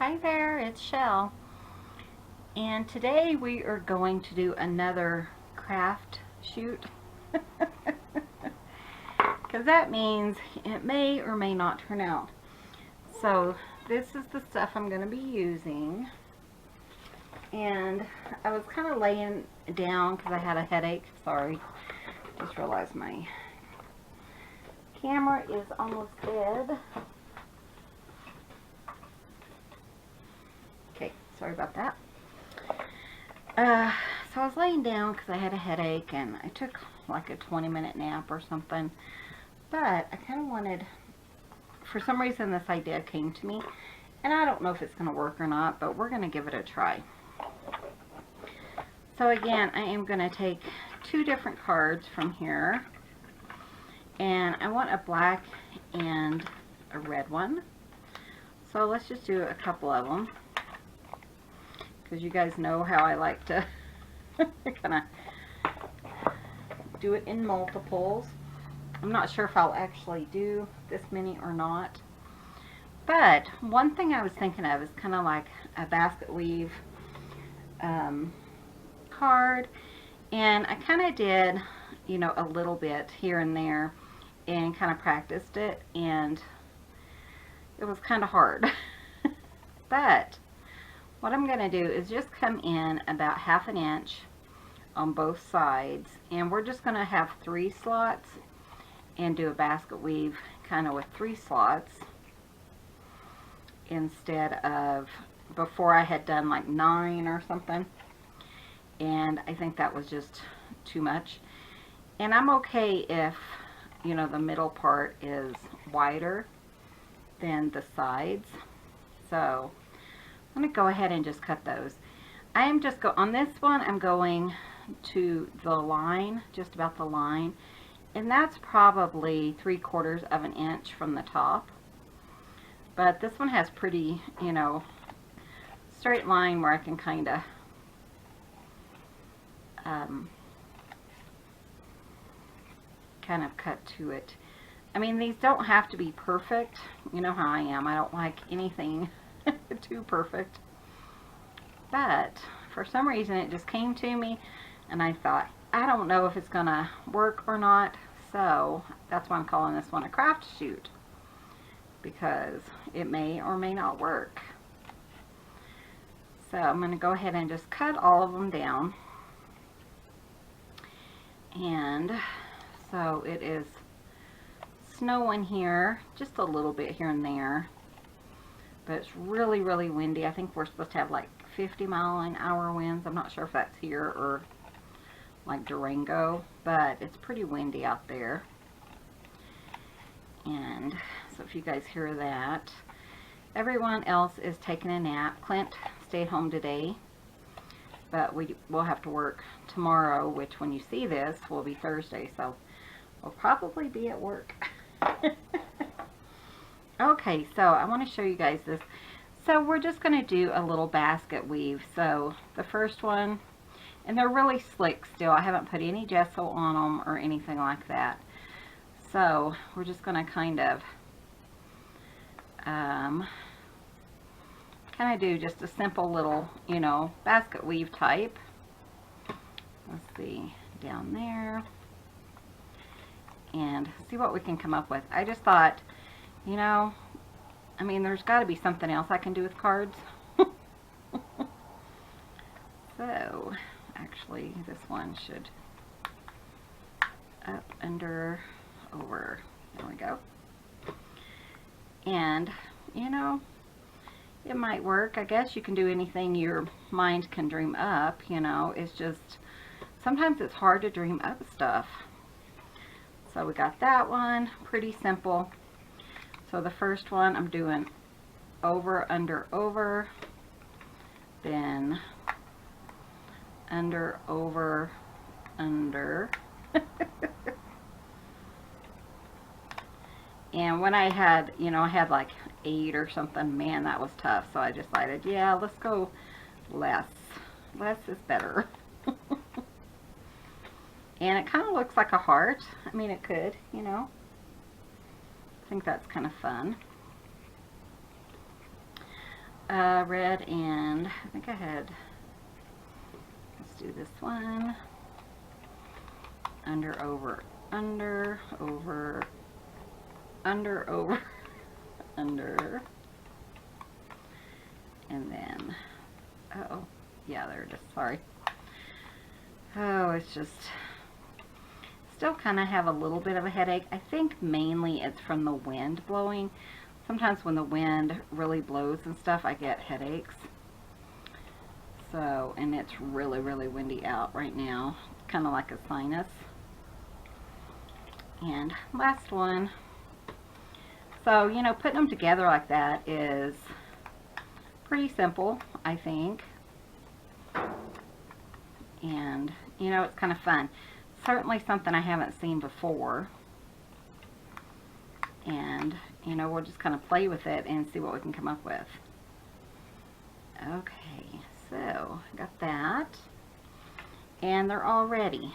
Hi there, it's Shell, and today we are going to do another craft shoot because that means it may or may not turn out. So this is the stuff I'm going to be using, and I was kind of laying down because I had a headache. Sorry, just realized my camera is almost dead. Okay, sorry about that. So I was laying down because I had a headache, and I took like a 20-minute nap or something. But I kind of wanted, for some reason this idea came to me, and I don't know if it's going to work or not, but we're going to give it a try. So again, I am going to take two different cards from here, and I want a black and a red one. So let's just do a couple of them, because you guys know how I like to kind of do it in multiples. I'm not sure if I'll actually do this many or not. But one thing I was thinking of is kind of like a basket weave card. And I kind of did, you know, a little bit here and there and kind of practiced it. And it was kind of hard. But what I'm going to do is just come in about 1/2 inch on both sides, and we're just going to have 3 slots and do a basket weave kind of with 3 slots instead of, before I had done like 9 or something, and I think that was just too much. And I'm okay if, you know, the middle part is wider than the sides. So I'm going to go ahead and just cut those. I am just on this one, I'm going to the line, just about the line, and that's probably 3/4 of an inch from the top. But this one has pretty, you know, straight line where I can kind of cut to it. I mean, these don't have to be perfect. You know how I am. I don't like anything too perfect. But for some reason it just came to me, and I thought, I don't know if it's gonna work or not, so that's why I'm calling this one a craft shoot, because it may or may not work. So I'm gonna go ahead and just cut all of them down. And so it is snowing here, just a little bit here and there, but it's really, really windy. I think we're supposed to have like 50-mile-an-hour winds. I'm not sure if that's here or like Durango, but it's pretty windy out there. And so if you guys hear that, everyone else is taking a nap. Clint stayed home today, but we'll have to work tomorrow, which when you see this will be Thursday, so we'll probably be at work. Okay, so I want to show you guys this. So we're just going to do a little basket weave. So the first one, and they're really slick still. I haven't put any gesso on them or anything like that. So we're just going to kind of do just a simple little, you know, basket weave type. Let's see, down there. And see what we can come up with. I just thought, you know, I mean, there's got to be something else I can do with cards. So, actually, this one should up, under, over. There we go. And, you know, it might work. I guess you can do anything your mind can dream up, you know. It's just, sometimes it's hard to dream up stuff. So we got that one, pretty simple. So the first one I'm doing over, under, over, then under, over, under. And when I had, you know, I had like 8 or something, man, that was tough. So I decided, yeah, let's go less. Less is better. And it kind of looks like a heart. I mean, it could, you know. I think that's kind of fun. red, and I think I had, let's do this one, under, over, under, over, under, over, under, and then, oh, yeah, there it is, sorry. Oh, it's just, still kind of have a little bit of a headache. I think mainly it's from the wind blowing. Sometimes when the wind really blows and stuff, I get headaches. So, and it's really, really windy out right now. It's kind of like a sinus. And last one. So, you know, putting them together like that is pretty simple, I think. And, you know, it's kind of fun. Certainly something I haven't seen before. And, you know, we'll just kind of play with it and see what we can come up with. Okay, so I got that. And they're all ready.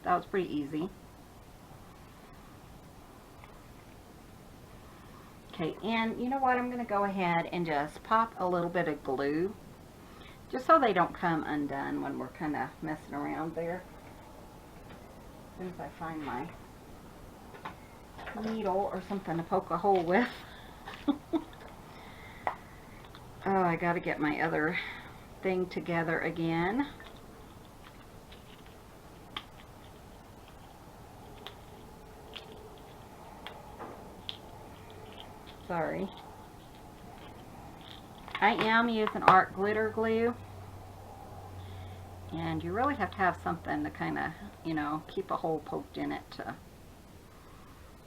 That was pretty easy. Okay, and you know what? I'm going to go ahead and just pop a little bit of glue, just so they don't come undone when we're kind of messing around there. As soon as I find my needle or something to poke a hole with. Oh, I got to get my other thing together again. Sorry. I am using art glitter glue, and you really have to have something to kind of, you know, keep a hole poked in it,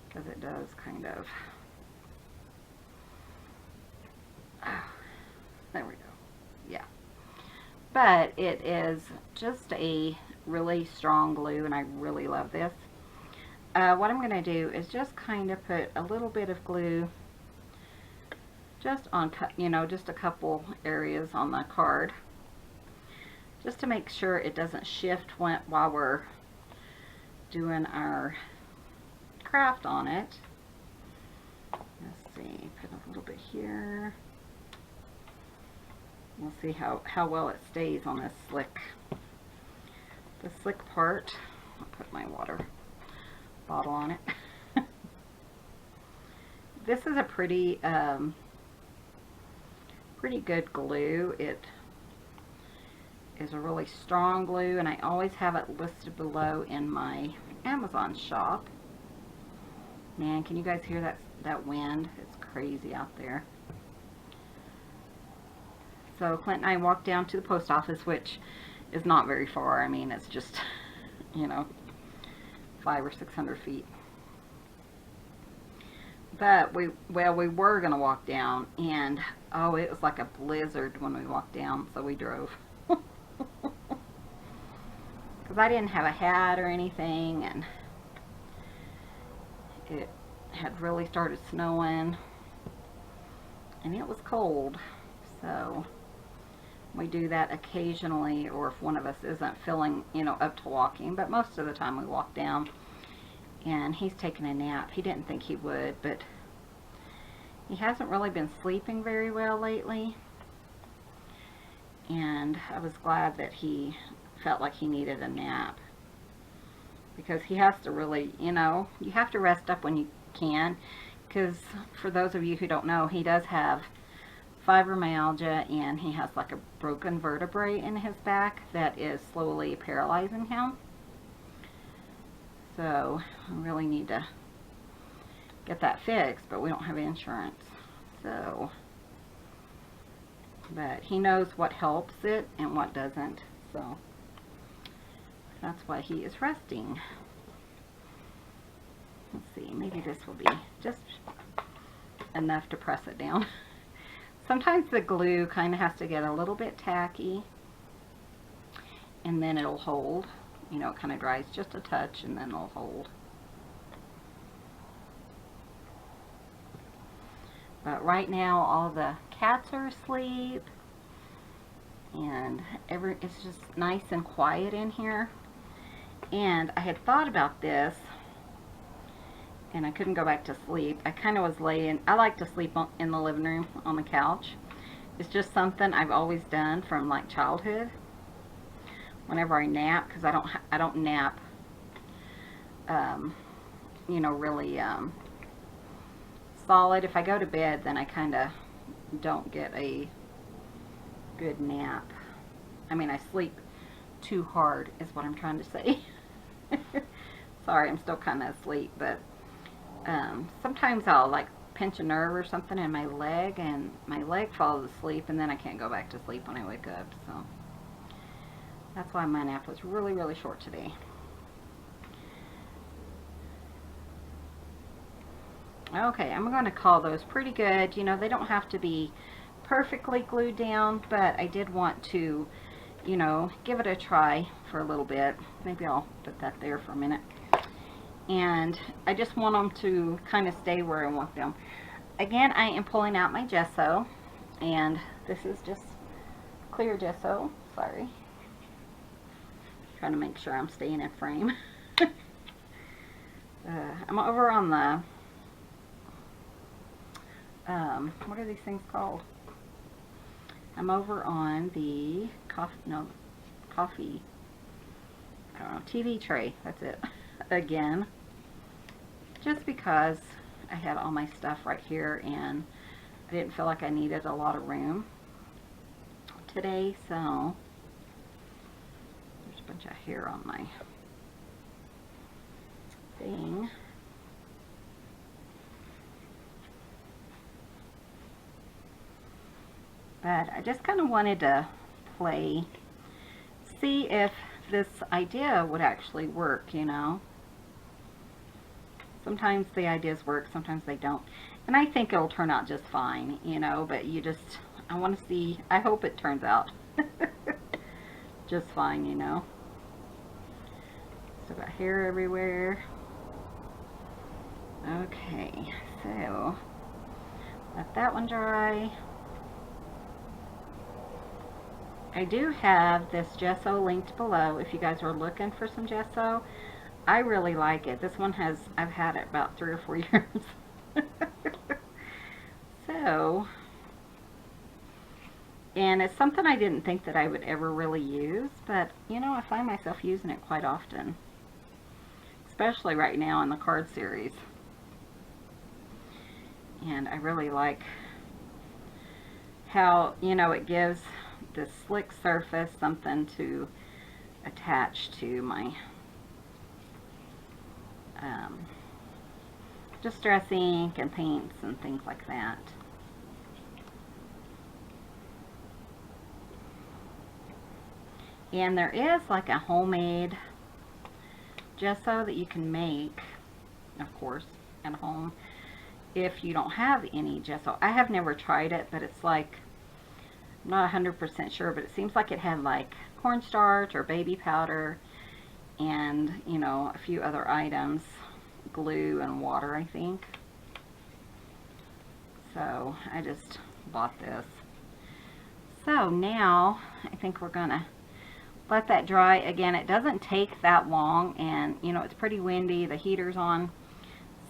because it does kind of, there we go, yeah. But it is just a really strong glue, and I really love this. What I'm going to do is just kind of put a little bit of glue just on, you know, just a couple areas on the card, just to make sure it doesn't shift while we're doing our craft on it. Let's see, put a little bit here. We'll see how well it stays on this slick, the slick part. I'll put my water bottle on it. This is a pretty pretty good glue. It is a really strong glue, and I always have it listed below in my Amazon shop. Man, can you guys hear that wind? It's crazy out there. So Clint and I walked down to the post office, which is not very far. I mean, it's just, you know, 500 or 600 feet. But we were going to walk down, and oh, it was like a blizzard when we walked down, so we drove. Because I didn't have a hat or anything, and it had really started snowing, and it was cold. So we do that occasionally, or if one of us isn't feeling, you know, up to walking, but most of the time we walk down. And he's taking a nap. He didn't think he would, but he hasn't really been sleeping very well lately. And I was glad that he felt like he needed a nap, because he has to really, you know, you have to rest up when you can, because for those of you who don't know, he does have fibromyalgia, and he has like a broken vertebrae in his back that is slowly paralyzing him. So I really need to get that fixed, but we don't have insurance. So, but he knows what helps it and what doesn't. So that's why he is resting. Let's see, maybe this will be just enough to press it down. Sometimes the glue kind of has to get a little bit tacky, and then it'll hold. You know, it kind of dries just a touch, and then it'll hold. But right now, all the cats are asleep, and it's just nice and quiet in here. And I had thought about this, and I couldn't go back to sleep. I kind of was laying, I like to sleep in the living room on the couch, It's just something I've always done from like childhood. Whenever I nap, because I don't nap, you know, really solid. If I go to bed, then I kind of don't get a good nap. I mean, I sleep too hard is what I'm trying to say. Sorry, I'm still kind of asleep, but sometimes I'll like pinch a nerve or something in my leg, and my leg falls asleep, and then I can't go back to sleep when I wake up. So that's why my nap was really, really short today. Okay, I'm going to call those pretty good. You know, they don't have to be perfectly glued down, but I did want to, you know, give it a try for a little bit. Maybe I'll put that there for a minute. And I just want them to kind of stay where I want them. Again, I am pulling out my gesso, and this is just clear gesso. Sorry. Trying to make sure I'm staying in frame. I'm over on the, what are these things called? I'm over on the coffee, I don't know, TV tray. That's it. Again, just because I had all my stuff right here and I didn't feel like I needed a lot of room today, so there's a bunch of hair on my thing. But I just kind of wanted to see if this idea would actually work, you know. Sometimes the ideas work, sometimes they don't. And I think it'll turn out just fine, you know, but I want to see, I hope it turns out just fine, you know. So got hair everywhere. Okay, so let that one dry. I do have this gesso linked below if you guys are looking for some gesso. I really like it. This one I've had it about 3 or 4 years. So, and it's something I didn't think that I would ever really use, but you know, I find myself using it quite often, especially right now in the card series. And I really like how, you know, it gives this slick surface something to attach to my distress ink and paints and things like that. And there is like a homemade gesso that you can make, of course, at home if you don't have any gesso. I have never tried it, but it's like, I'm not 100% sure, but it seems like it had like cornstarch or baby powder and, you know, a few other items, glue and water, I think. So I just bought this. So now I think we're gonna let that dry. Again, it doesn't take that long, and you know, it's pretty windy, the heater's on.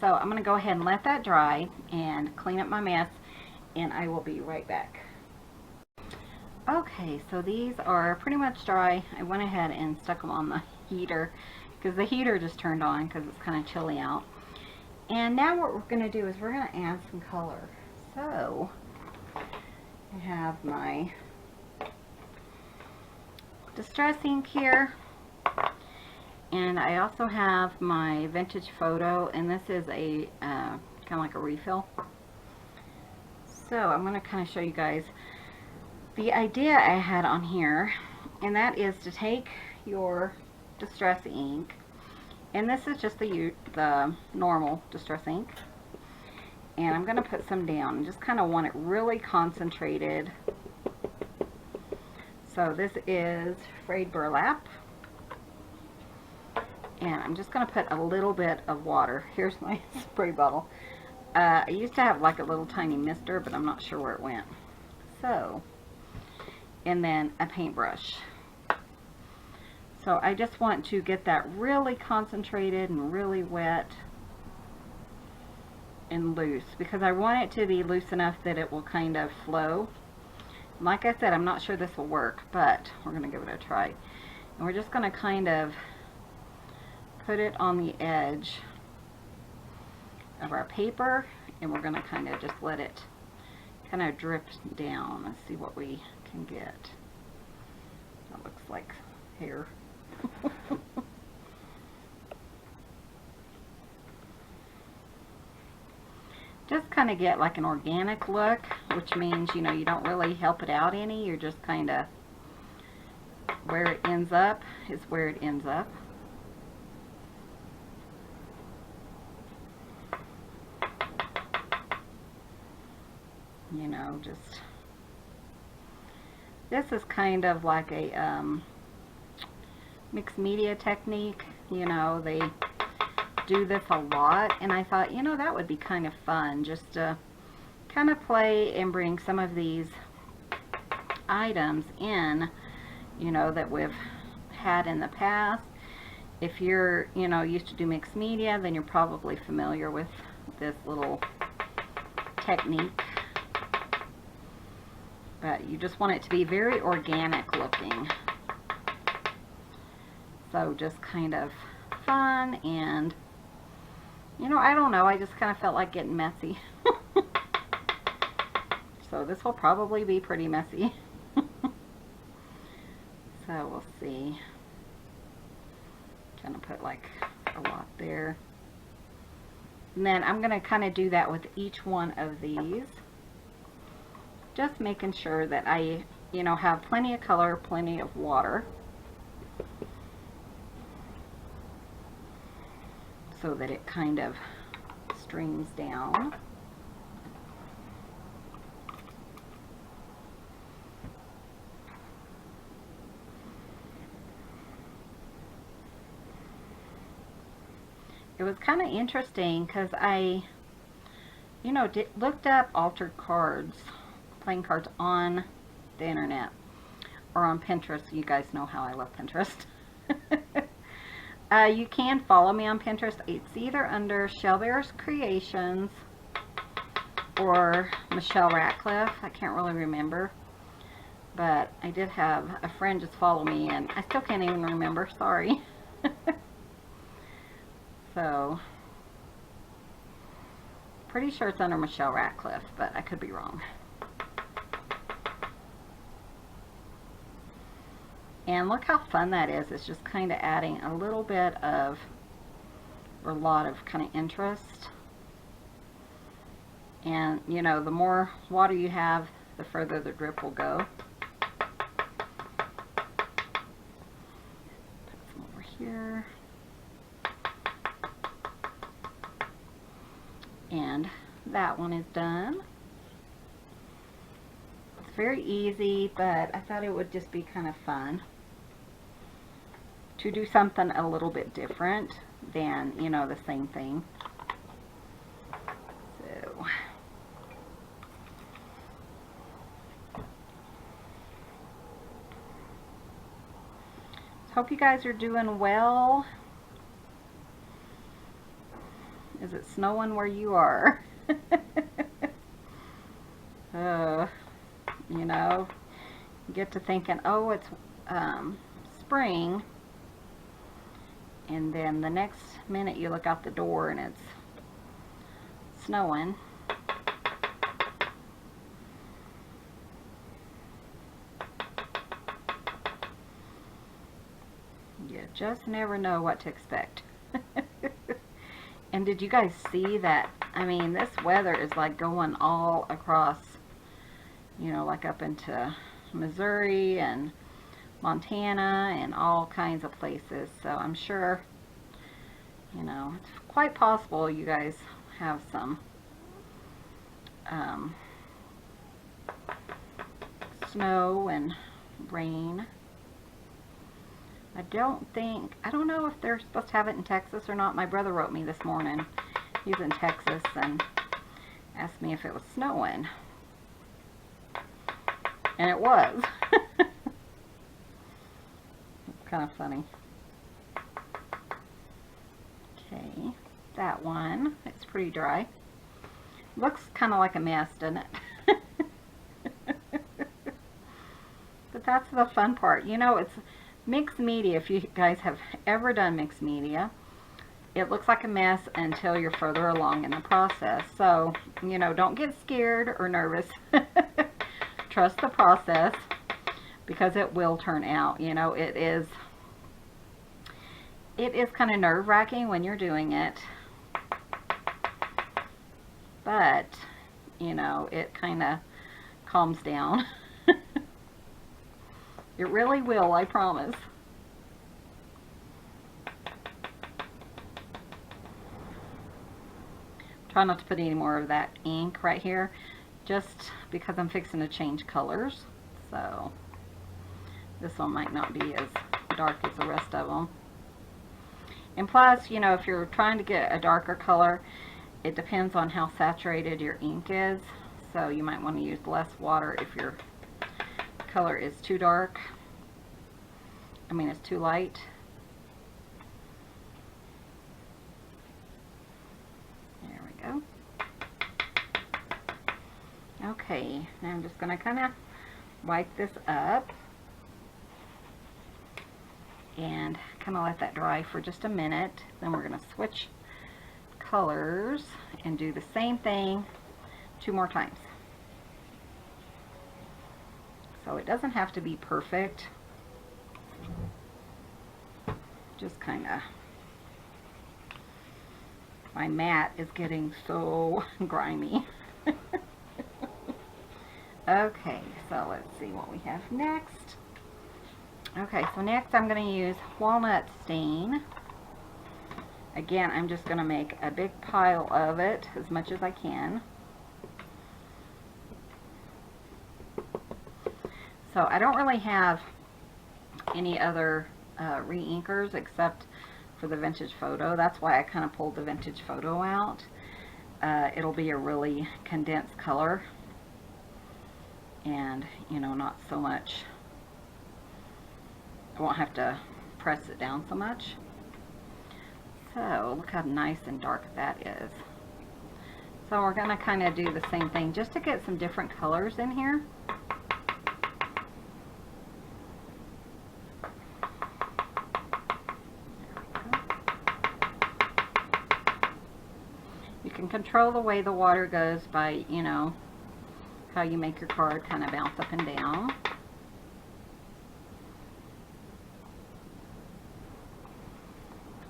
So I'm gonna go ahead and let that dry and clean up my mess, and I will be right back. Okay, so these are pretty much dry. I went ahead and stuck them on the heater because the heater just turned on because it's kind of chilly out. And now what we're going to do is we're going to add some color. So I have my distress ink here, and I also have my vintage photo, and this is a kind of like a refill. So I'm going to kind of show you guys the idea I had on here, and that is to take your distress ink, and this is just the normal distress ink, and I'm going to put some down and just kind of want it really concentrated. So this is frayed burlap, and I'm just going to put a little bit of water. Here's my spray bottle. I used to have like a little tiny mister, but I'm not sure where it went. So, and then a paintbrush. So I just want to get that really concentrated and really wet and loose, because I want it to be loose enough that it will kind of flow Like I said, I'm not sure this will work, but we're going to give it a try. And we're just going to kind of put it on the edge of our paper, and we're going to kind of just let it kind of drip down and see what we can get. That looks like hair. Just kind of get like an organic look, which means, you know, you don't really help it out any. You're just kind of, where it ends up is where it ends up. You know, just, this is kind of like a mixed media technique. You know, they do this a lot, and I thought, you know, that would be kind of fun just to kind of play and bring some of these items in, you know, that we've had in the past. If you're, you know, used to do mixed media, then you're probably familiar with this little technique. But you just want it to be very organic looking. So just kind of fun, and, you know, I don't know, I just kind of felt like getting messy. So this will probably be pretty messy. So we'll see. Gonna put like a lot there. And then I'm gonna kind of do that with each one of these. Just making sure that I, you know, have plenty of color, plenty of water, so that it kind of streams down. It was kind of interesting because I, you know, looked up altered cards, playing cards on the internet or on Pinterest. You guys know how I love Pinterest. You can follow me on Pinterest. It's either under Shellbear's Creations or Michelle Ratcliffe. I can't really remember. But I did have a friend just follow me, and I still can't even remember. Sorry. So, pretty sure it's under Michelle Ratcliffe, but I could be wrong. And look how fun that is. It's just kind of adding a little bit of, or a lot of kind of interest. And, you know, the more water you have, the further the drip will go. Put some over here. And that one is done. It's very easy, but I thought it would just be kind of fun to do something a little bit different than, you know, the same thing. So, hope you guys are doing well. Is it snowing where you are? You know, you get to thinking, oh, it's spring, and then the next minute you look out the door and it's snowing. You just never know what to expect. And did you guys see that? I mean, this weather is like going all across, you know, like up into Missouri and Montana and all kinds of places. So I'm sure, you know, it's quite possible you guys have some snow and rain. I don't know if they're supposed to have it in Texas or not. My brother wrote me this morning. He's in Texas and asked me if it was snowing. And it was. It's kind of funny. Okay, that one. It's pretty dry. Looks kind of like a mess, doesn't it? But that's the fun part. You know, it's mixed media. If you guys have ever done mixed media, it looks like a mess until you're further along in the process. So, you know, don't get scared or nervous. Trust the process, because it will turn out. You know, it is kind of nerve-wracking when you're doing it, but you know, it kind of calms down. It really will, I promise. Try not to put any more of that ink right here, just because I'm fixing to change colors. So this one might not be as dark as the rest of them. And plus, you know, if you're trying to get a darker color, it depends on how saturated your ink is. So you might want to use less water if your color is too dark. I mean, it's too light. There we go. Okay, now I'm just going to kind of wipe this up and kind of let that dry for just a minute. Then we're going to switch colors and do the same thing 2 more times. So it doesn't have to be perfect. Just kind of, my mat is getting so grimy. Okay, so let's see what we have next. Okay, so next I'm going to use walnut stain. Again, I'm just going to make a big pile of it, as much as I can. So I don't really have any other re-inkers except for the vintage photo. That's why I kind of pulled the vintage photo out. It'll be a really condensed color, and you know, not so much, I won't have to press it down so much. So look how nice and dark that is. So we're going to kind of do the same thing just to get some different colors in here. You can control the way the water goes by, you know, how you make your card kind of bounce up and down.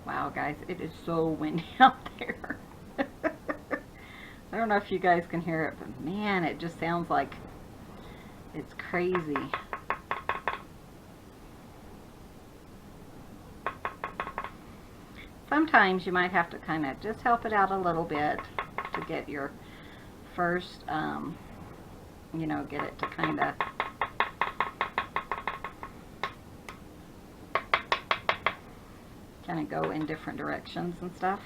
Wow, guys, it is so windy out there. I don't know if you guys can hear it, but man, it just sounds like it's crazy. Sometimes you might have to kind of just help it out a little bit to get your first, you know, get it to kind of go in different directions and stuff.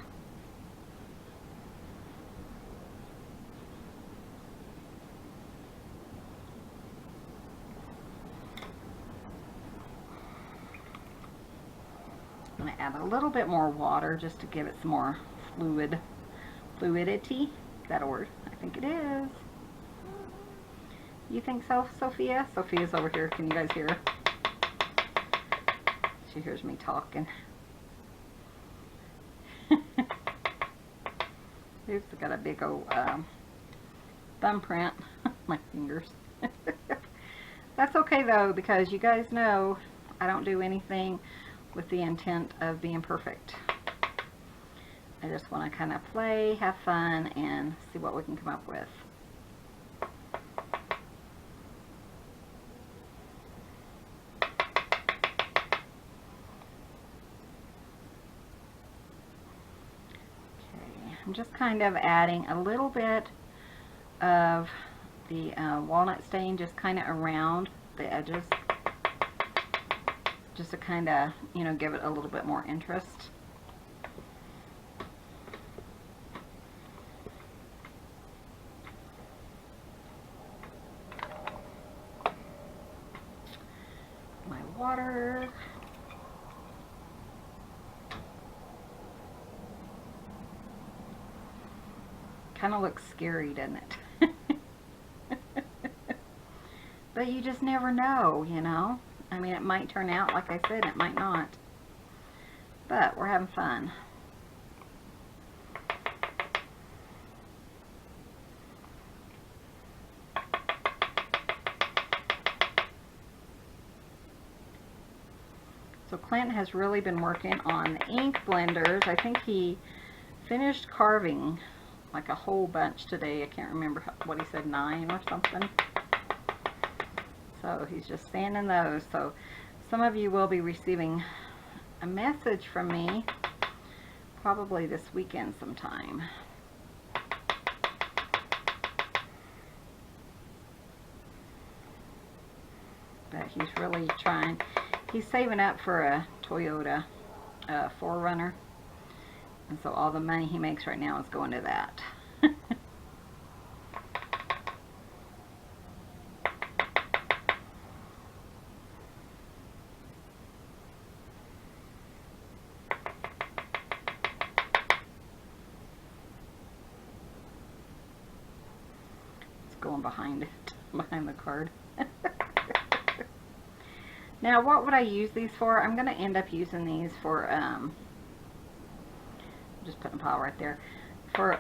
I'm going to add a little bit more water just to give it some more fluidity. Is that a word? I think it is. You think so, Sophia? Sophia's over here. Can you guys hear her? She hears me talking. Oops, I got a big old thumbprint. My fingers. That's okay though, because you guys know I don't do anything with the intent of being perfect. I just want to kind of play, have fun, and see what we can come up with. I'm just kind of adding a little bit of the walnut stain just kind of around the edges, just to kind of, you know, give it a little bit more interest. My water. Kind of looks scary, doesn't it? But But you just never know, you know. I mean, it might turn out like I said, it might not. But we're having fun. So Clint has really been working on the ink blenders. I think he finished carving like a whole bunch today. I can't remember what he said, 9 or something. So he's just sanding those. So some of you will be receiving a message from me probably this weekend sometime. But he's really trying. He's saving up for a Toyota 4Runner. And so all the money he makes right now is going to that. It's going behind it, behind the card. Now, what would I use these for? I'm going to end up using these for, just putting a pile right there, for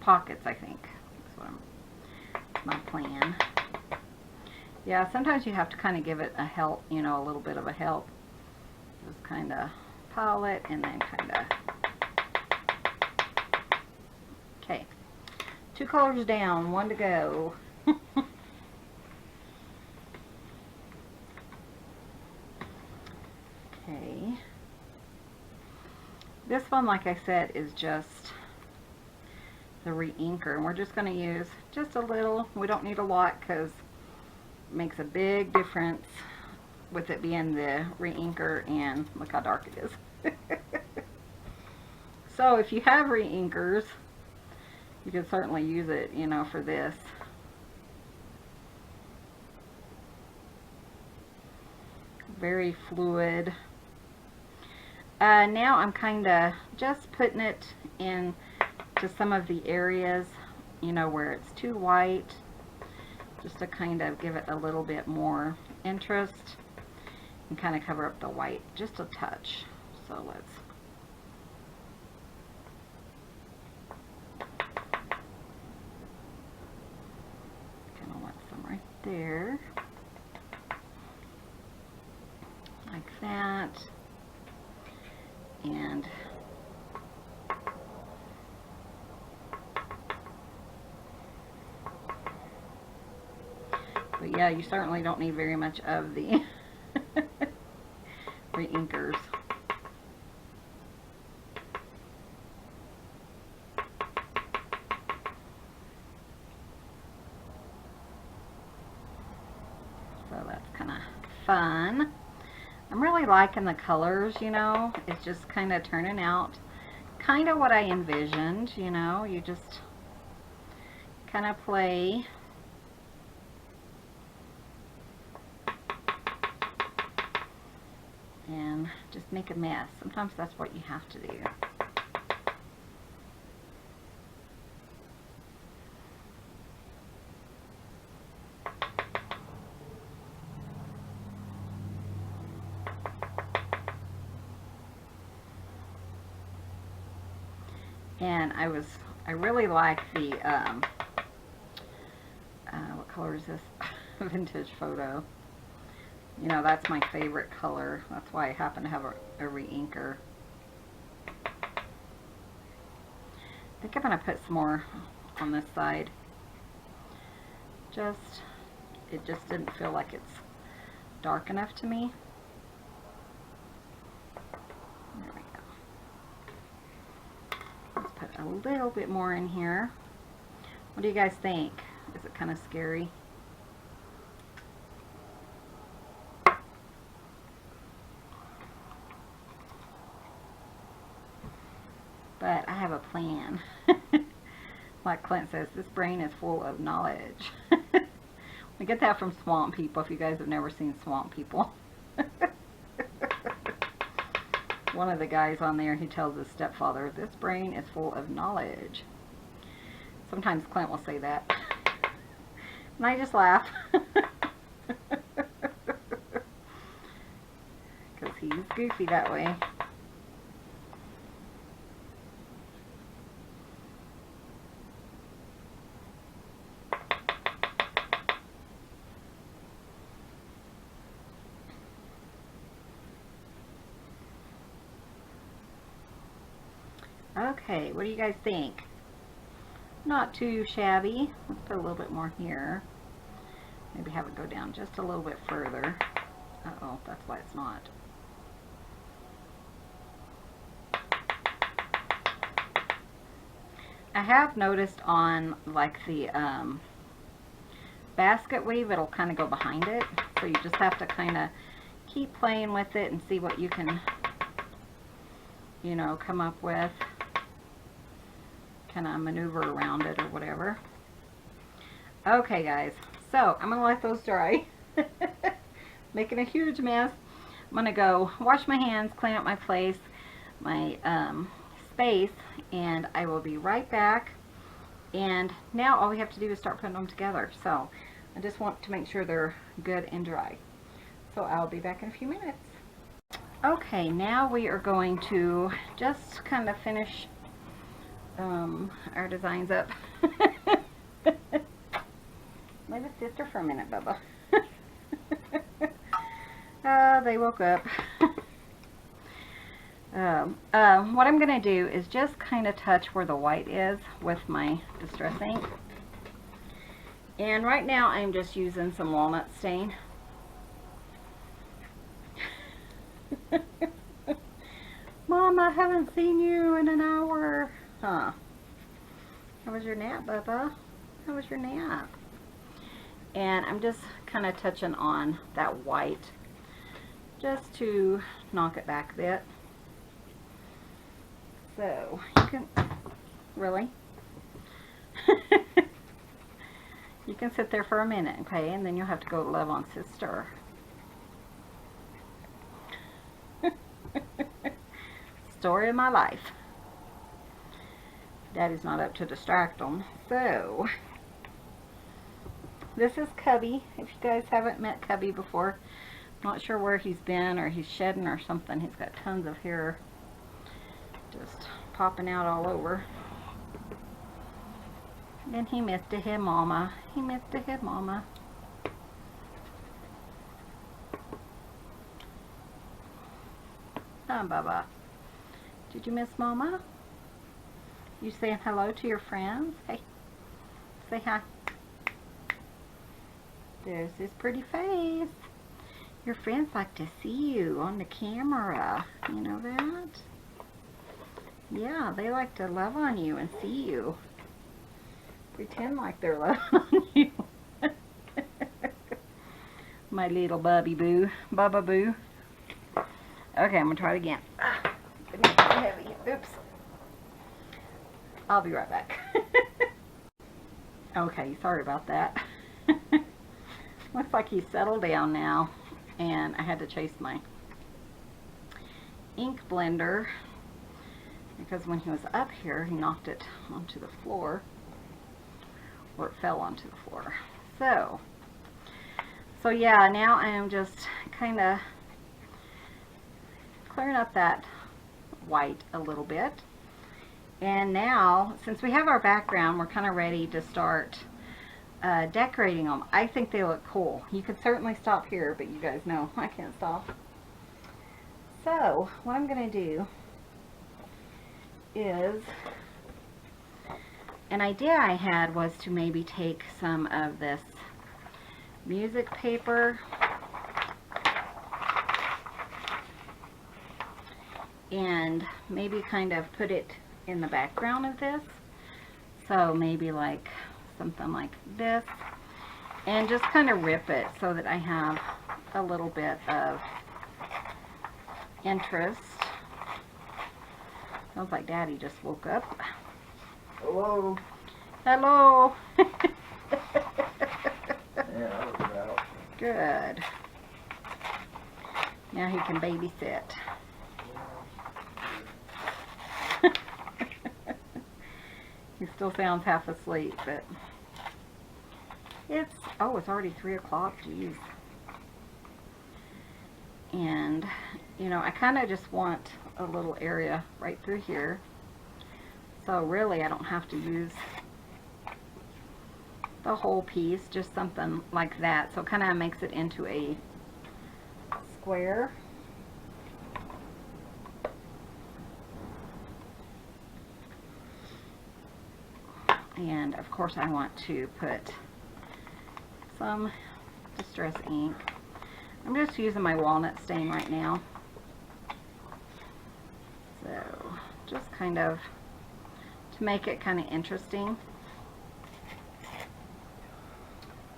pockets, I think. That's my plan. Yeah, sometimes you have to kind of give it a help, you know, a little bit of a help. Just kind of pile it and then kind of. Okay. 2 colors down, 1 to go. Okay. This one, like I said, is just the re-inker, and we're just going to use just a little. We don't need a lot because it makes a big difference with it being the re-inker, and look how dark it is. So if you have re-inkers, you can certainly use it, you know, for this. Very fluid. Now I'm kind of just putting it in to some of the areas, you know, where it's too white, just to kind of give it a little bit more interest and kind of cover up the white just a touch. So let's kind of want some right there, like that. And but yeah, you certainly don't need very much of the re-inkers. So that's kind of fun. I'm really liking the colors, you know. It's just kind of turning out kind of what I envisioned, you know. You just kind of play. And just make a mess. Sometimes that's what you have to do. And I really like the, what color is this? Vintage Photo. You know, that's my favorite color. That's why I happen to have a re-inker. I think I'm going to put some more on this side. It just didn't feel like it's dark enough to me. There we go. Let's put a little bit more in here. What do you guys think? Is it kind of scary? But I have a plan. Like Clint says, this brain is full of knowledge. We get that from Swamp People, if you guys have never seen Swamp People. One of the guys on there, he tells his stepfather, this brain is full of knowledge. Sometimes Clint will say that. And I just laugh. Because he's goofy that way. Okay, what do you guys think? Not too shabby. Let's put a little bit more here. Maybe have it go down just a little bit further. Uh-oh, that's why it's not. I have noticed on like the basket weave, it'll kind of go behind it. So you just have to kind of keep playing with it and see what you can, you know, come up with. Kind of maneuver around it or whatever. Okay, guys. So, I'm going to let those dry. Making a huge mess. I'm going to go wash my hands, clean up my place, my space, and I will be right back. And now all we have to do is start putting them together. So, I just want to make sure they're good and dry. So, I'll be back in a few minutes. Okay, now we are going to just kind of finish our designs up. Leave a sister for a minute, Bubba. They woke up. What I'm going to do is just kind of touch where the white is with my Distress ink. And right now I'm just using some walnut stain. Mom, I haven't seen you in an hour. Huh. How was your nap, Bubba? How was your nap? And I'm just kind of touching on that white just to knock it back a bit. So, you can, really? You can sit there for a minute, okay? And then you'll have to go love on sister. Story of my life. Daddy's not up to distract them. So, this is Cubby. If you guys haven't met Cubby before, I'm not sure where he's been, or he's shedding or something. He's got tons of hair just popping out all over. And he missed his mama. He missed his mama. Huh, Bubba? Did you miss Mama? You saying hello to your friends? Hey, say hi. There's his pretty face. Your friends like to see you on the camera. You know that? Yeah, they like to love on you and see you. Pretend like they're loving on you. My little Bubby Boo. Bubba Boo. Okay, I'm going to try it again. It's heavy. Oops. I'll be right back. Okay, sorry about that. Looks like he's settled down now, and I had to chase my ink blender because when he was up here, he knocked it onto the floor, or it fell onto the floor. So yeah, now I am just kind of clearing up that white a little bit. And now, since we have our background, we're kind of ready to start decorating them. I think they look cool. You could certainly stop here, but you guys know I can't stop. So, what I'm going to do is, an idea I had was to maybe take some of this music paper and maybe kind of put it in the background of this. So maybe like something like this, and just kind of rip it so that I have a little bit of interest. Sounds like Daddy just woke up. Hello. Hello. Yeah, I was out. Good. Now he can babysit. He still sounds half asleep, but it's already 3 o'clock, geez. And, you know, I kind of just want a little area right through here. So really I don't have to use the whole piece, just something like that. So it kind of makes it into a square. And of course I want to put some distress ink. I'm just using my walnut stain right now. So just kind of to make it kind of interesting.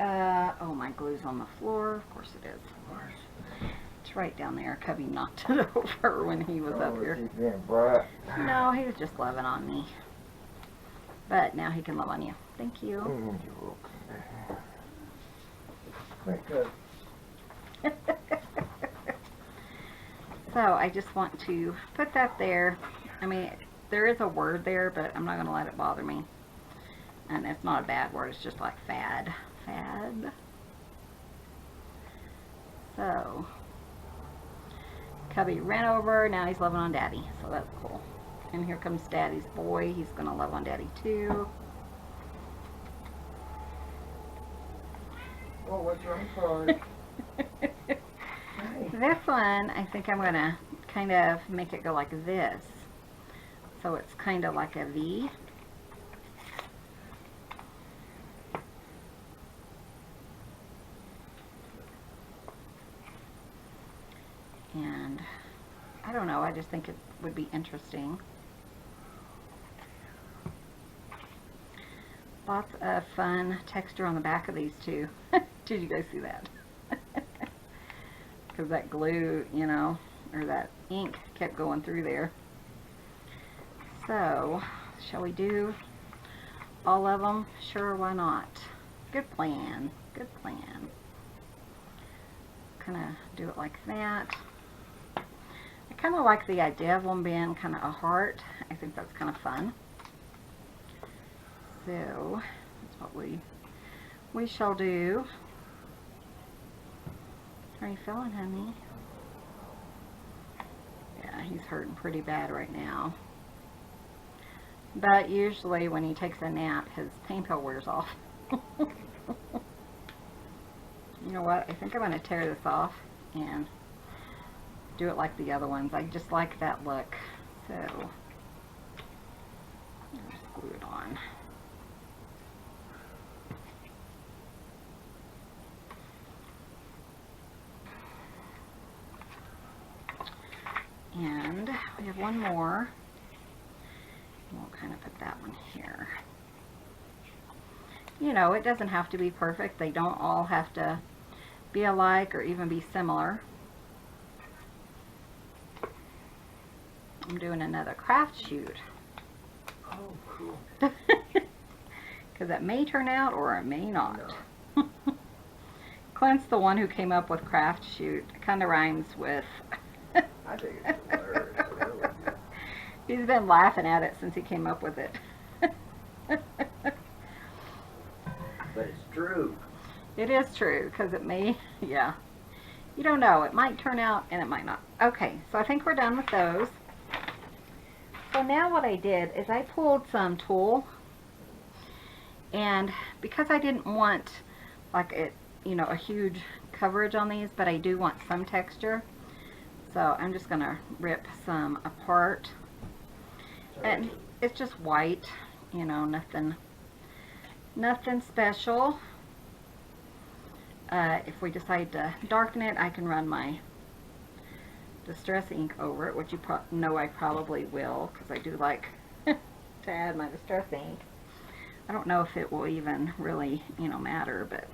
Oh, my glue's on the floor. Of course it is. It's right down there. Cubby knocked it over when he was up here. He's being bright. No, he was just loving on me. But now he can love on you. Thank you. You're welcome. Wake up. So I just want to put that there. I mean, there is a word there, but I'm not going to let it bother me. And it's not a bad word. It's just like fad. Fad. So, Cubby ran over. Now he's loving on Daddy. So that's cool. And here comes Daddy's boy. He's going to love on Daddy too. Oh, what's wrong, sorry. This one, I think I'm going to kind of make it go like this. So it's kind of like a V. And I don't know, I just think it would be interesting. Lots of fun texture on the back of these two. Did you guys see that? Because that glue, you know, or that ink kept going through there. So, shall we do all of them? Sure, why not? Good plan. Good plan. Kind of do it like that. I kind of like the idea of them being kind of a heart. I think that's kind of fun. So, that's what we shall do. How are you feeling, honey? Yeah, he's hurting pretty bad right now. But usually when he takes a nap, his pain pill wears off. You know what? I think I'm going to tear this off and do it like the other ones. I just like that look. So, I'll just glue it on. And we have one more. We'll kind of put that one here. You know, it doesn't have to be perfect. They don't all have to be alike or even be similar. I'm doing another craft shoot. Oh, cool. Because it may turn out or it may not. No. Clint's the one who came up with craft shoot. It kind of rhymes with... I think it's hilarious. Really. He's been laughing at it since he came up with it. But it's true. It is true, because it may, yeah. You don't know. It might turn out and it might not. Okay, so I think we're done with those. So now what I did is I pulled some tulle. And because I didn't want, like, it, you know, a huge coverage on these, but I do want some texture. So I'm just going to rip some apart. And it's just white, you know, nothing special. If we decide to darken it, I can run my distress ink over it, which you know I probably will, because I do like to add my distress ink. I don't know if it will even really, you know, matter, but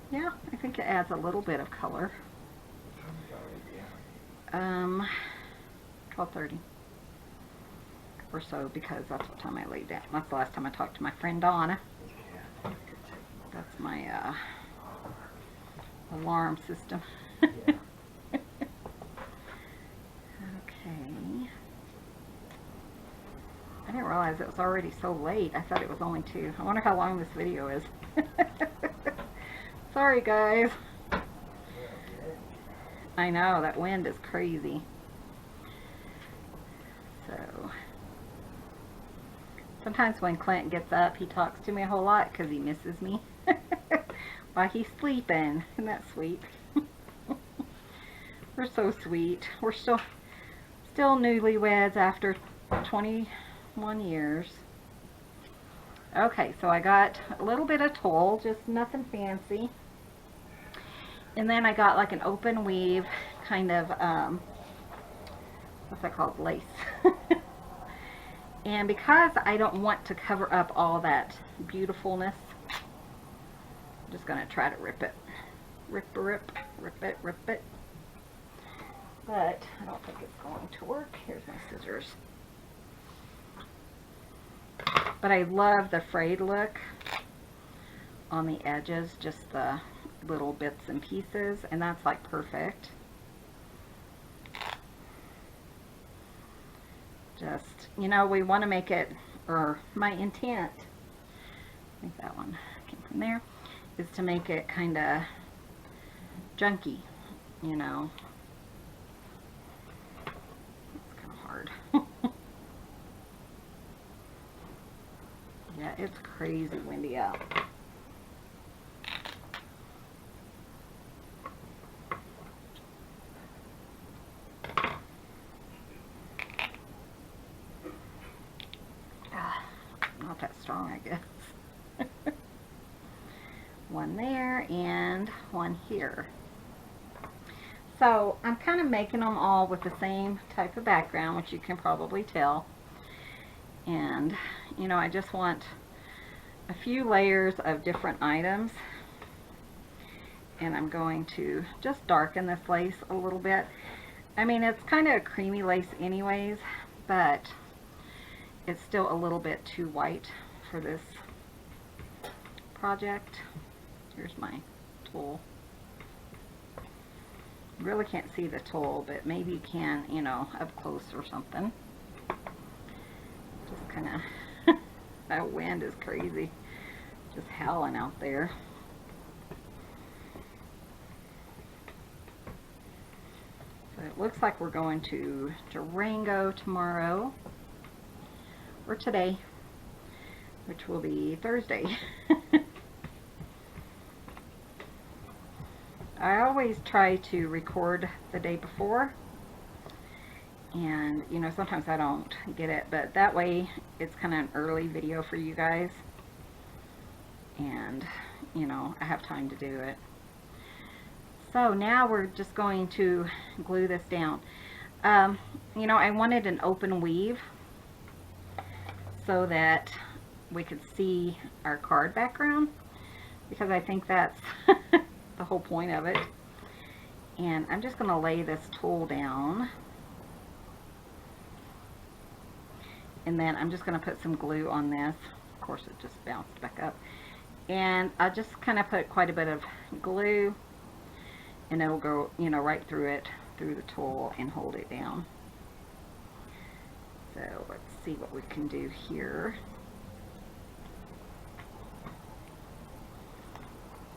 yeah, I think it adds a little bit of color. 12:30 or so, because that's what time I laid down. That's the last time I talked to my friend Donna. That's my alarm system. Okay. I didn't realize realize it was already so late. I thought it was only 2. I wonder how long this video is. Sorry, guys. I know, that wind is crazy. So, sometimes when Clint gets up, he talks to me a whole lot because he misses me while he's sleeping. Isn't that sweet? We're so sweet. We're still newlyweds after 21 years. Okay, so I got a little bit of tulle, just nothing fancy. And then I got like an open weave kind of, what's that called? Lace. And because I don't want to cover up all that beautifulness, I'm just going to try to rip it. Rip it. But I don't think it's going to work. Here's my scissors. But I love the frayed look on the edges, just the little bits and pieces, and that's like perfect. Just, you know, we want to make it, or my intent, I think that one came from there, is to make it kind of junky, you know. It's kind of hard. Yeah, it's crazy windy out. Not that strong, I guess. One there and one here. So I'm kind of making them all with the same type of background, which you can probably tell. And, you know, I just want a few layers of different items. And I'm going to just darken this lace a little bit. I mean, it's kind of a creamy lace anyways, but it's still a little bit too white for this project. Here's my tulle. Really can't see the tulle, but maybe you can, you know, up close or something. Just kind of, that wind is crazy. Just howling out there. So it looks like we're going to Durango tomorrow, or today, which will be Thursday. I always try to record the day before, and you know, sometimes I don't get it, but that way it's kind of an early video for you guys, and you know, I have time to do it. So now we're just going to glue this down. You know, I wanted an open weave so that we could see our card background, because I think that's the whole point of it. And I'm just going to lay this tulle down, and then I'm just going to put some glue on this. Of course, it just bounced back up, and I just kind of put quite a bit of glue, and it'll go, you know, right through it, through the tulle, and hold it down. So let's see what we can do here.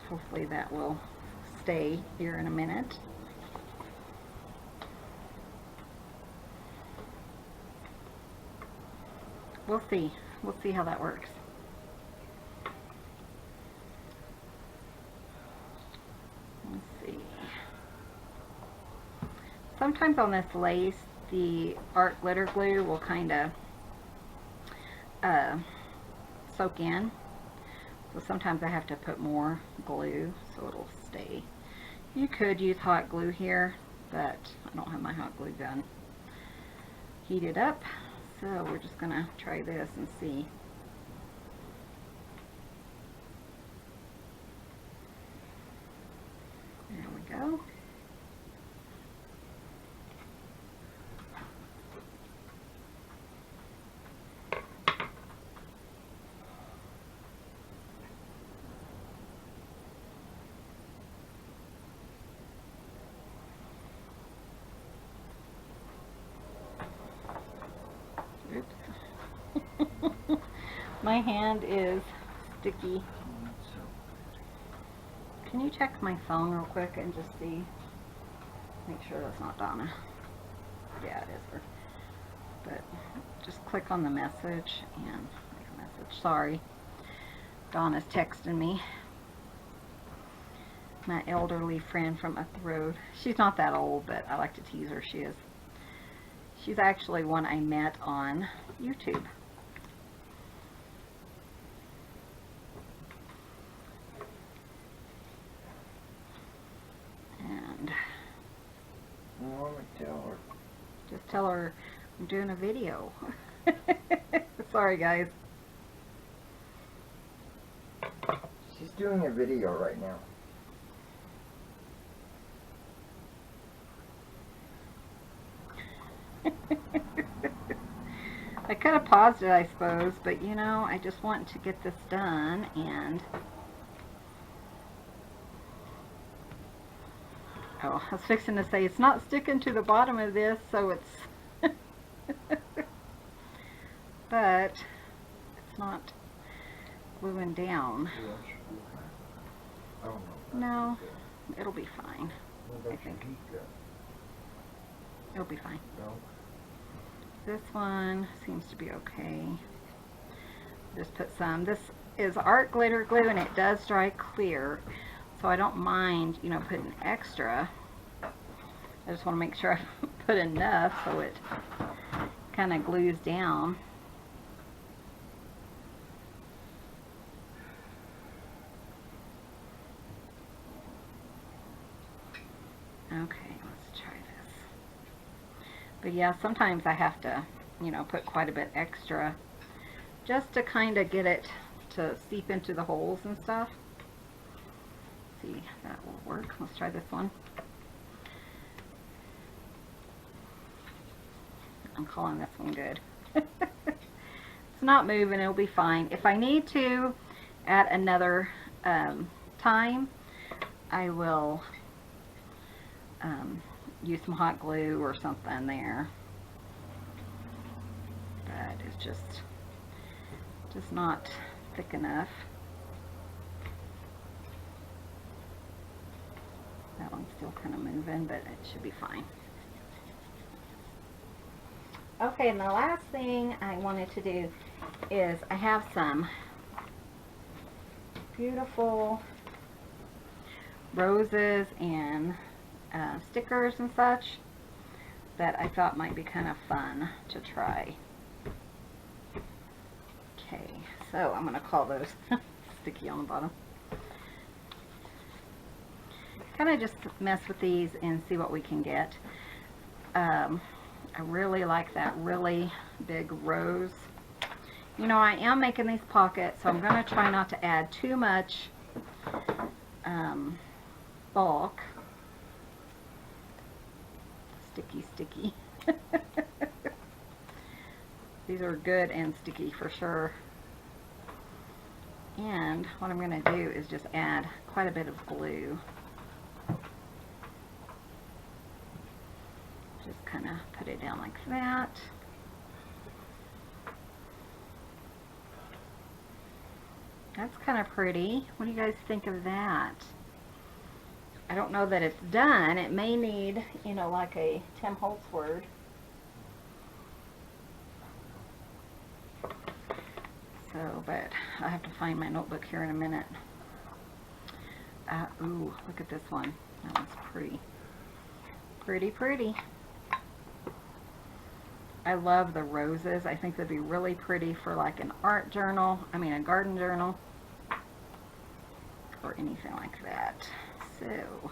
Hopefully that will stay here in a minute. We'll see. We'll see how that works. Let's see. Sometimes on this lace, the art glitter glue will kind of soak in. So sometimes I have to put more glue so it'll stay. You could use hot glue here, but I don't have my hot glue gun heated up. So we're just going to try this and see. There we go. Oops. My hand is sticky. Can you check my phone real quick and just see? Make sure that's not Donna. Yeah, it is her. But just click on the message and make a message. Sorry. Donna's texting me. My elderly friend from up the road. She's not that old, but I like to tease her. She is. She's actually one I met on YouTube. And just tell her I'm doing a video. Sorry, guys. She's doing a video right now. I could have paused it, I suppose, but you know, I just want to get this done, and oh, I was fixing to say it's not sticking to the bottom of this, so it's but it's not gluing down. No, it'll be fine. I think it'll be fine. This one seems to be okay. Just put some. This is art glitter glue, and it does dry clear, so I don't mind, you know, putting extra. I just want to make sure I put enough so it kind of glues down. Okay, let's try this. But yeah, sometimes I have to, you know, put quite a bit extra just to kind of get it to seep into the holes and stuff. Let's see if that will work. Let's try this one. I'm calling this one good. It's not moving, it'll be fine. If I need to at another time, I will use some hot glue or something there, but it's just not thick enough. That one's still kind of moving, but it should be fine. Okay, and the last thing I wanted to do is I have some beautiful roses and stickers and such that I thought might be kind of fun to try. Okay, so I'm going to call those sticky on the bottom. Kind of just mess with these and see what we can get. I really like that really big rose. You know, I am making these pockets, so I'm going to try not to add too much bulk. Sticky. These are good and sticky for sure. And what I'm going to do is just add quite a bit of glue. Just kind of put it down like that. That's kind of pretty. What do you guys think of that? I don't know that it's done. It may need, you know, like a Tim Holtz word. So, but I have to find my notebook here in a minute. Ooh, look at this one. That one's pretty. Pretty. I love the roses. I think they'd be really pretty for like an art journal. I mean, a garden journal. Or anything like that. So,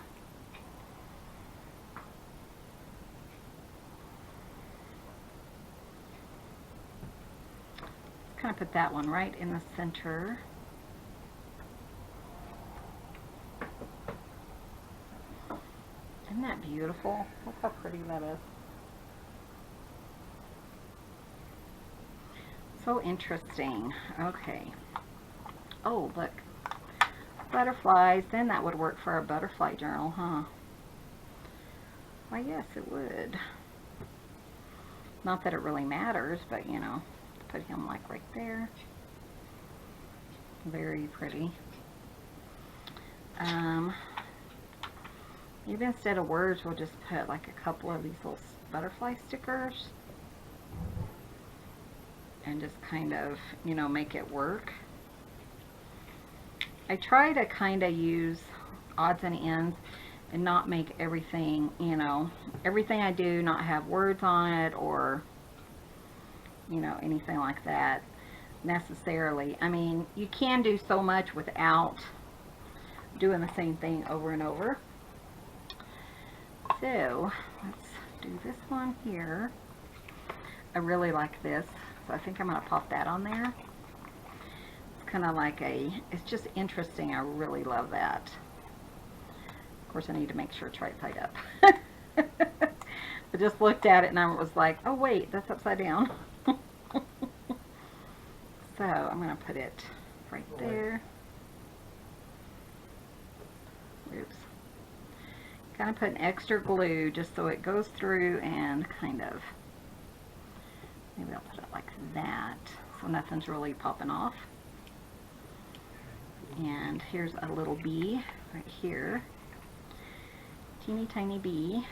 kind of put that one right in the center. Isn't that beautiful? Look how pretty that is. So interesting. Okay. Oh, look. Butterflies. Then that would work for a butterfly journal, huh? Why, yes, it would. Not that it really matters, but you know, put him like right there. Very pretty. Maybe instead of words, we'll just put like a couple of these little butterfly stickers and just kind of, you know, make it work. I try to kind of use odds and ends and not make everything, you know, everything I do not have words on it or, you know, anything like that necessarily. I mean, you can do so much without doing the same thing over and over. So let's do this one here. I really like this, so I think I'm going to pop that on there. It's kind of like it's just interesting. I really love that. Of course, I need to make sure it's right side up. I just looked at it and I was like, oh wait, that's upside down. So I'm going to put it right there. Oops. Kind of put an extra glue just so it goes through and kind of, maybe I'll put it like that so nothing's really popping off. And here's a little bee right here. Teeny tiny bee.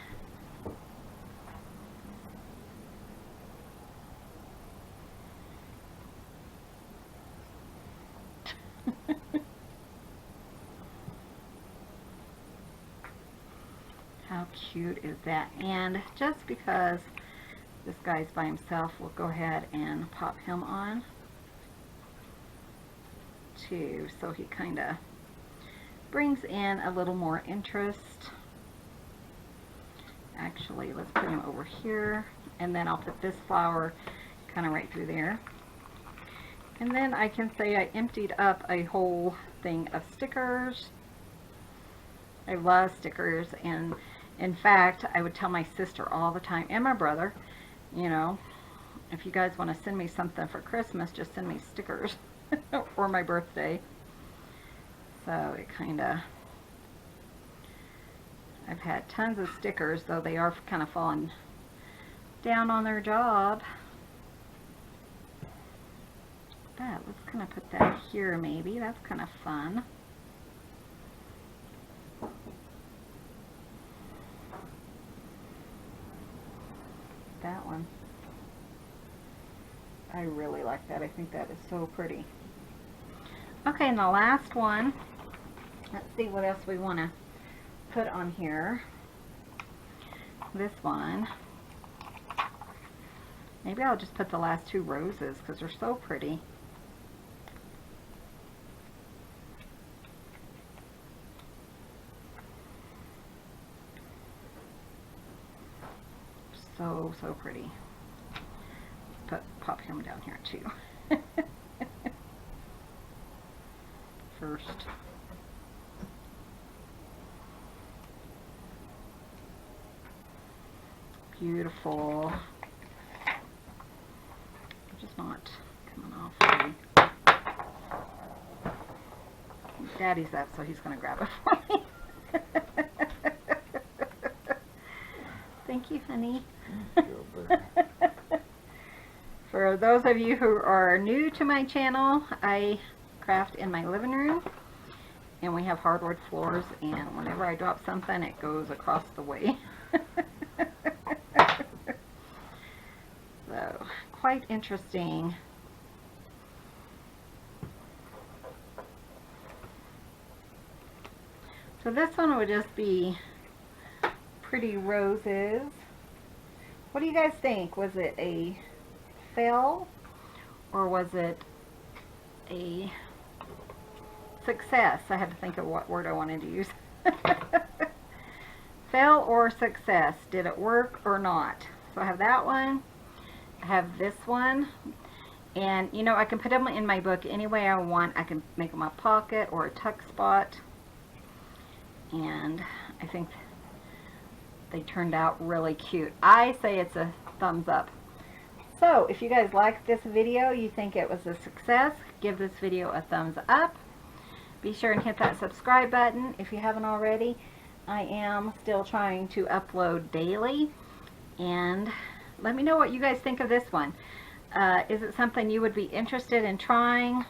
How cute is that? And just because this guy's by himself, we'll go ahead and pop him on too, so he kind of brings in a little more interest. Actually, let's put him over here, and then I'll put this flower kind of right through there. And then I can say I emptied up a whole thing of stickers. I love stickers, and in fact, I would tell my sister all the time, and my brother, you know, if you guys want to send me something for Christmas, just send me stickers or my birthday. So it kind of, I've had tons of stickers, though they are kind of falling down on their job. But let's kind of put that here maybe. That's kind of fun. That one. I really like that. I think that is so pretty. Okay, and the last one. Let's see what else we want to put on here. This one. Maybe I'll just put the last two roses because they're so pretty. So pretty. Pop him down here too. First. Beautiful. Just not coming off really. Daddy's up, so he's going to grab it for me. Thank you, honey. For those of you who are new to my channel, I craft in my living room, and we have hardwood floors, and whenever I drop something, it goes across the way. So, quite interesting. So this one would just be pretty roses. What do you guys think? Was it a fail or was it a success? I had to think of what word I wanted to use. Fail or success? Did it work or not? So I have that one. I have this one. And you know, I can put them in my book any way I want. I can make them a pocket or a tuck spot. And I think they turned out really cute. I say it's a thumbs up. So if you guys liked this video, you think it was a success, give this video a thumbs up. Be sure and hit that subscribe button if you haven't already. I am still trying to upload daily. And let me know what you guys think of this one. Is it something you would be interested in trying?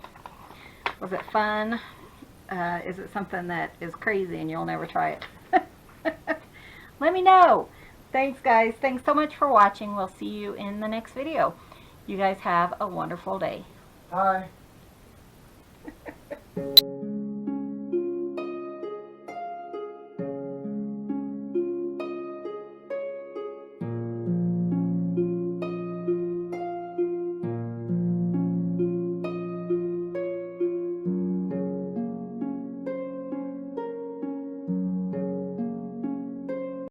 Was it fun? Is it something that is crazy and you'll never try it? Let me know. Thanks, guys. Thanks so much for watching. We'll see you in the next video. You guys have a wonderful day. Hi.